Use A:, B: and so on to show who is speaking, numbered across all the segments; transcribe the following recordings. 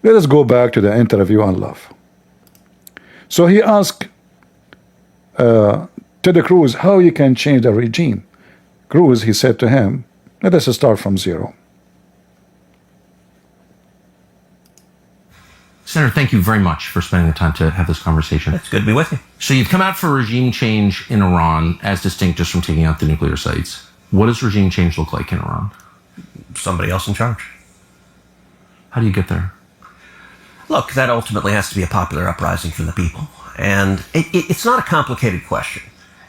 A: Let us go back to the interview on love. So he asked Ted Cruz how you can change the regime. Cruz, he said to him, let us start from zero.
B: Senator, thank you very much for spending the time to have this conversation.
C: It's good to be with you.
B: So you've come out for regime change in Iran, as distinct just from taking out the nuclear sites. What does regime change look like in Iran?
C: Somebody else in charge.
B: How do you get there?
C: Look, that ultimately has to be a popular uprising from the people. And it's not a complicated question.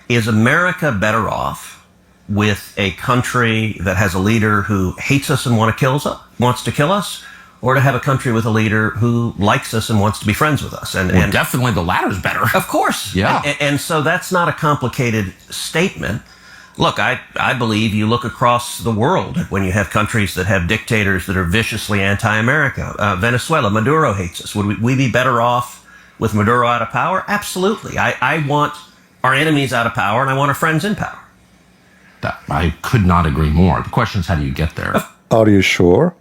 C: Is America better off with a country that has a leader who hates us and wants to kill us? Or to have a country with a leader who likes us and wants to be friends with us? And
B: definitely the latter is better.
C: Of course.
B: Yeah.
C: And so that's not a complicated statement. Look, I believe you look across the world when you have countries that have dictators that are viciously anti-America. Venezuela, Maduro hates us. Would we be better off with Maduro out of power? Absolutely. I want our enemies out of power, and I want our friends in power.
B: I could not agree more. The question is, how do you get there?
A: Are you sure?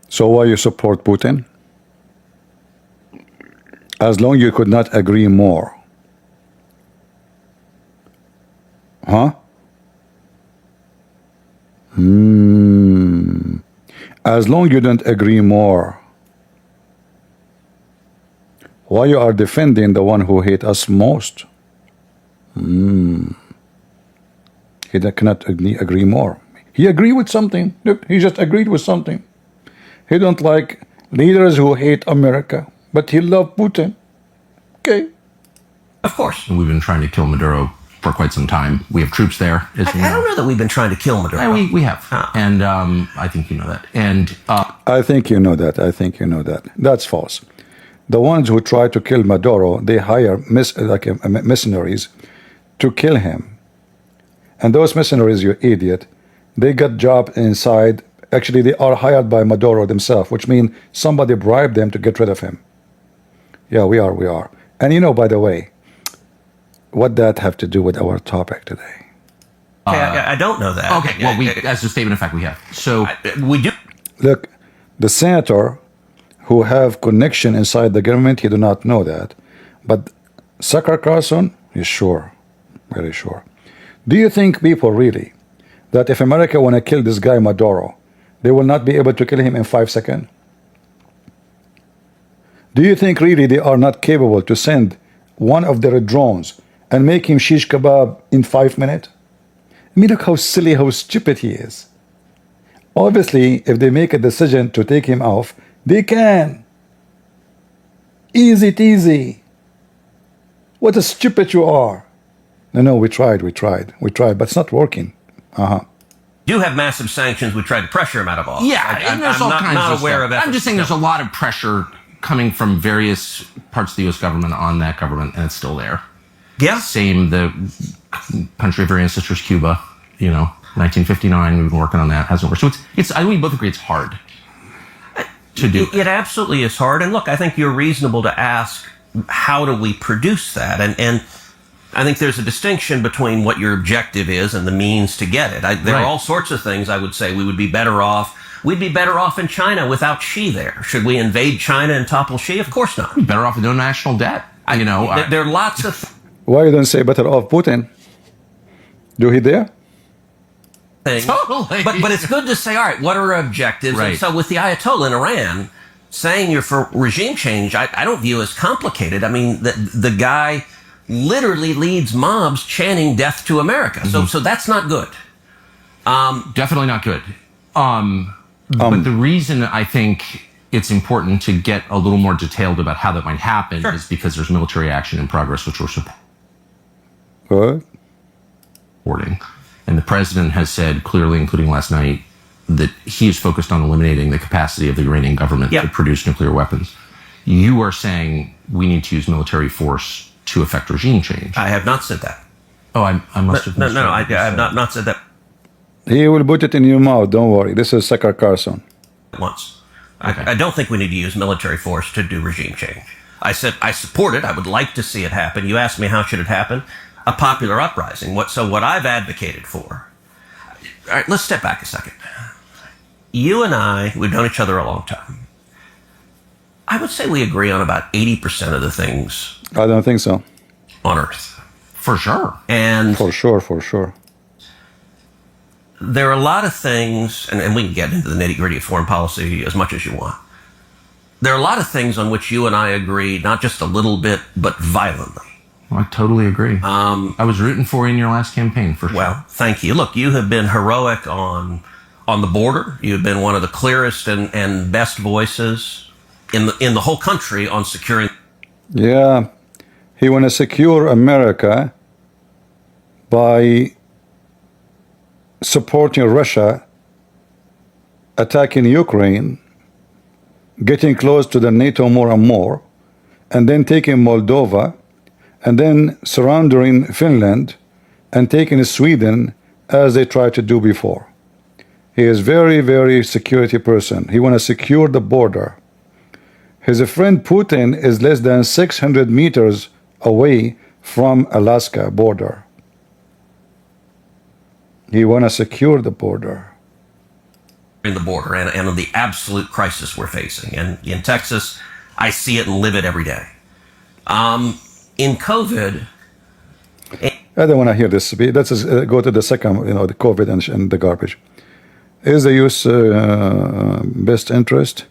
A: So why you support Putin? As long you could not agree more. Huh? As long you don't agree more. Why you are defending the one who hate us most? He cannot agree more. He agree with something. Look, he just agreed with something. He don't like leaders who hate America, but he love Putin. Okay.
C: Of course.
B: We've been trying to kill Maduro for quite some time. We have troops there.
C: I don't know that we've been trying to kill Maduro.
B: Yeah, we have. And I think you know that. And
A: I think you know that. I think you know that. That's false. The ones who try to kill Maduro, they hire mercenaries to kill him. And those mercenaries, you idiot, they got job inside. Actually, they are hired by Maduro themselves, which means somebody bribed them to get rid of him. Yeah, we are. And you know, by the way, what that have to do with our topic today?
C: Okay, I don't know that.
B: Okay, well, as a statement of fact, we have. So
C: we do.
A: Look, the senator who have connection inside the government, he do not know that. But Tucker Carlson is sure, very sure. Do you think people really that if America want to kill this guy Maduro, they will not be able to kill him in 5 seconds? Do you think really they are not capable to send one of their drones and make him shish kebab in 5 minutes? I mean, look how silly, how stupid he is. Obviously, if they make a decision to take him off, they can. Easy peasy. What a stupid you are. No, we tried, but it's not working.
C: Do have massive sanctions. We tried to pressure him out of office.
B: yeah, and there's all kinds of stuff. I'm just saying there's a lot of pressure coming from various parts of the U.S. government on that government, and it's still there.
C: Yeah.
B: Same, the country of our ancestors, Cuba, 1959, we've been working on that, hasn't worked. So it's I think we both agree it's hard to do.
C: It absolutely is hard. And look, I think you're reasonable to ask, how do we produce that? And I think there's a distinction between what your objective is and the means to get it. There are all sorts of things I would say we would be better off. We'd be better off in China without Xi there. Should we invade China and topple Xi? Of course not.
B: Better off with no national debt.
C: There are lots of...
A: Why you don't say better off Putin? Do he there?
C: Things.
B: Totally.
C: But it's good to say, all right, what are our objectives?
B: Right.
C: And so with the Ayatollah in Iran, saying you're for regime change, I don't view as complicated. I mean, the guy literally leads mobs chanting death to America. Mm-hmm. So that's not good.
B: Definitely not good. But the reason I think it's important to get a little more detailed about how that might happen is because there's military action in progress, which we're supporting. And the president has said clearly, including last night, that he is focused on eliminating the capacity of the Iranian government to produce nuclear weapons. You are saying we need to use military force to effect regime change.
C: I have not said that.
B: Oh, I must have.
C: No, I have not said that.
A: He will put it in your mouth, don't worry. This is Tucker Carlson.
C: Once.
B: Okay.
C: I don't think we need to use military force to do regime change. I said I support it. I would like to see it happen. You asked me how should it happen? A popular uprising. What I've advocated for. All right, let's step back a second. You and I, we've known each other a long time. I would say we agree on about 80% of the things
A: I don't think so.
C: on Earth.
B: For sure.
C: And
A: For sure.
C: there are a lot of things, and we can get into the nitty-gritty of foreign policy as much as you want. There are a lot of things on which you and I agree, not just a little bit, but violently.
B: I totally agree. I was rooting for you in your last campaign, for sure.
C: Well, thank you. Look, you have been heroic on the border. You've been one of the clearest and best voices in the whole country on securing.
A: Yeah, he want to secure America by supporting Russia, attacking Ukraine, getting close to the NATO more and more, and then taking Moldova, and then surrendering Finland and taking Sweden as they tried to do before. He is very, very security person. He want to secure the border. His friend Putin is less than 600 meters away from Alaska border. He want to secure the border.
C: In the border and of the absolute crisis we're facing. And in Texas, I see it and live it every day. In COVID,
A: I don't want to hear this. Let's just go to the second, the COVID and the garbage. Is the U.S. best interest?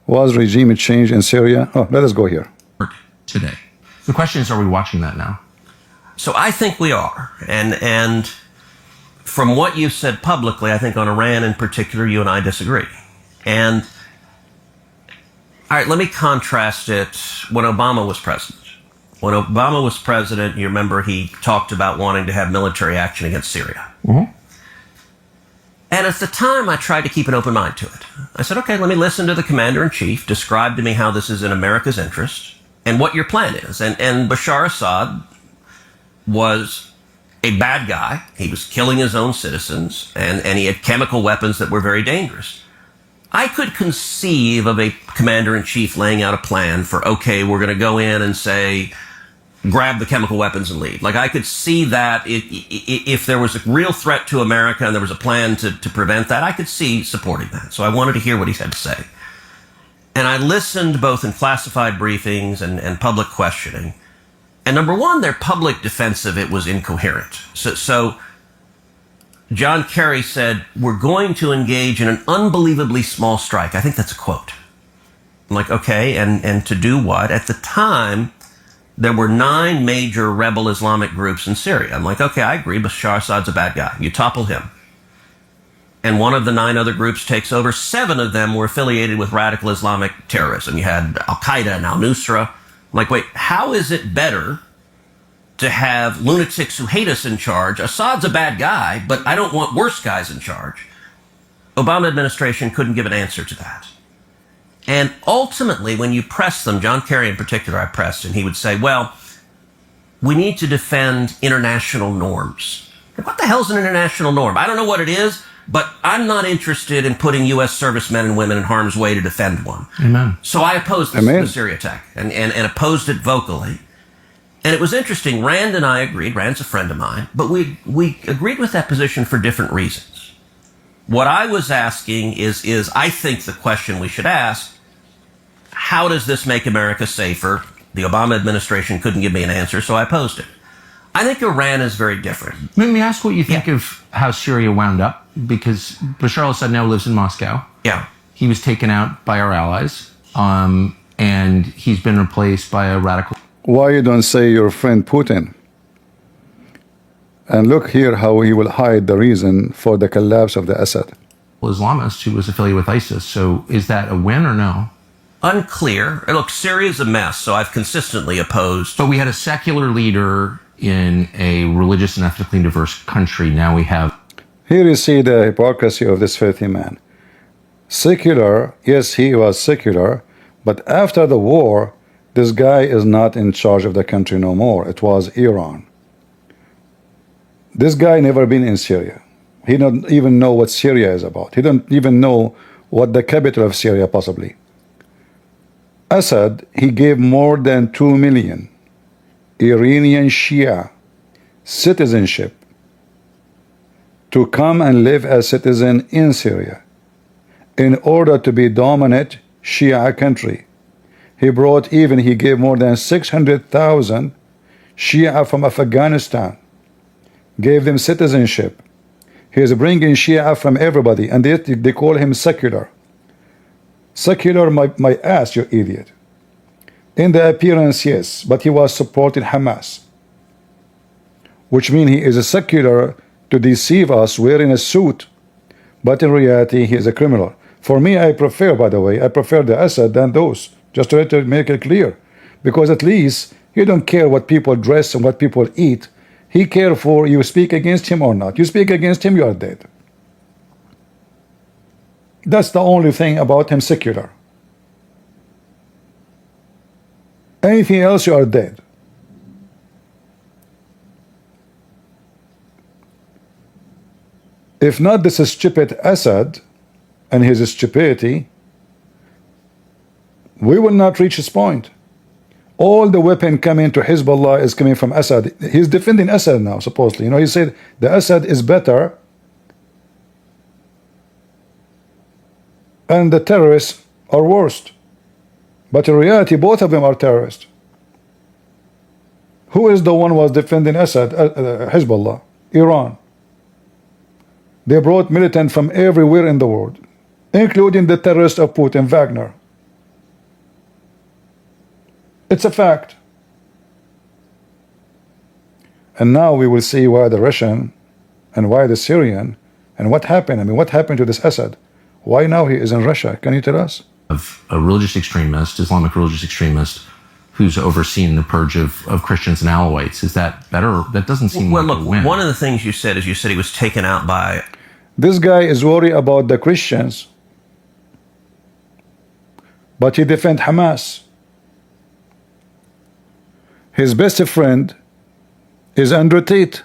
A: Was regime change in Syria? Oh, let us go here.
B: Today. The question is, are we watching that now?
C: So I think we are. And from what you've said publicly, I think on Iran in particular, you and I disagree. And all right, let me contrast it when Obama was president. When Obama was president, you remember he talked about wanting to have military action against Syria.
B: Mm-hmm.
C: And at the time, I tried to keep an open mind to it. I said, okay, let me listen to the commander-in-chief, describe to me how this is in America's interest and what your plan is. And Bashar Assad was a bad guy. He was killing his own citizens, and he had chemical weapons that were very dangerous. I could conceive of a commander-in-chief laying out a plan for, okay, we're going to go in and say, grab the chemical weapons and leave. Like, I could see that if there was a real threat to America and there was a plan to prevent that, I could see supporting that. So I wanted to hear what he had to say. And I listened both in classified briefings and public questioning. And number one, their public defense of it was incoherent. So John Kerry said, we're going to engage in an unbelievably small strike. I think that's a quote. I'm like, okay, and to do what? At the time, there were 9 major rebel Islamic groups in Syria. I'm like, okay, I agree, Bashar Assad's a bad guy. You topple him. And one of the 9 other groups takes over. 7 of them were affiliated with radical Islamic terrorism. You had Al-Qaeda and Al-Nusra. I'm like, wait, how is it better to have lunatics who hate us in charge? Assad's a bad guy, but I don't want worse guys in charge. Obama administration couldn't give an answer to that. And ultimately, when you press them, John Kerry in particular, I pressed, and he would say, well, we need to defend international norms. What the hell's an international norm? I don't know what it is, but I'm not interested in putting U.S. servicemen and women in harm's way to defend one.
B: Amen.
C: So I opposed the Syria attack and opposed it vocally. And it was interesting. Rand and I agreed. Rand's a friend of mine. But we agreed with that position for different reasons. What I was asking is I think the question we should ask, how does this make America safer? The Obama administration couldn't give me an answer, so I opposed it. I think Iran is very different.
B: Let me ask what you think of how Syria wound up, because Bashar al-Assad now lives in Moscow.
C: Yeah.
B: He was taken out by our allies, and he's been replaced by a radical.
A: Why you don't say your friend Putin? And look here how he will hide the reason for the collapse of the Assad.
B: Islamist who was affiliated with ISIS. So is that a win or no?
C: Unclear. Look, Syria's a mess, so I've consistently opposed.
B: But we had a secular leader in a religious and ethnically diverse country. Now we have.
A: Here you see the hypocrisy of this filthy man. Secular, yes, he was secular, but after the war, this guy is not in charge of the country no more. It was Iran. This guy never been in Syria. He don't even know what Syria is about. He don't even know what the capital of Syria possibly. Assad, he gave more than 2 million Iranian Shia citizenship to come and live as citizen in Syria in order to be dominant Shia country. He gave more than 600,000 Shia from Afghanistan, gave them citizenship. He is bringing Shia from everybody, and they call him secular. Secular, my ass, you idiot. In the appearance, yes, but he was supporting Hamas, which means he is a secular to deceive us wearing a suit, but in reality he is a criminal. For me, I prefer, by the way, I prefer the Assad than those, just to make it clear, because at least he don't care what people dress and what people eat. He cares for you speak against him or not. You speak against him, you are dead. That's the only thing about him secular. Anything else, you are dead. If not this stupid Assad and his stupidity, we will not reach his point. All the weapon coming to Hezbollah is coming from Assad. He's defending Assad now, supposedly. You know, he said the Assad is better and the terrorists are worst. But in reality, both of them are terrorists. Who is the one who was defending Assad? Hezbollah, Iran. They brought militants from everywhere in the world, including the terrorists of Putin, Wagner. It's a fact. And now we will see why the Russian and why the Syrian and what happened. I mean, what happened to this Assad? Why now he is in Russia? Can you tell us?
B: Of a religious extremist, Islamic religious extremist, who's overseen the purge of Christians and Alawites. Is that better? That doesn't seem
C: well,
B: like
C: look,
B: a win.
C: one of the things you said is you said he was taken out by...
A: This guy is worried about the Christians, but he defends Hamas. His best friend is Andrew Tate.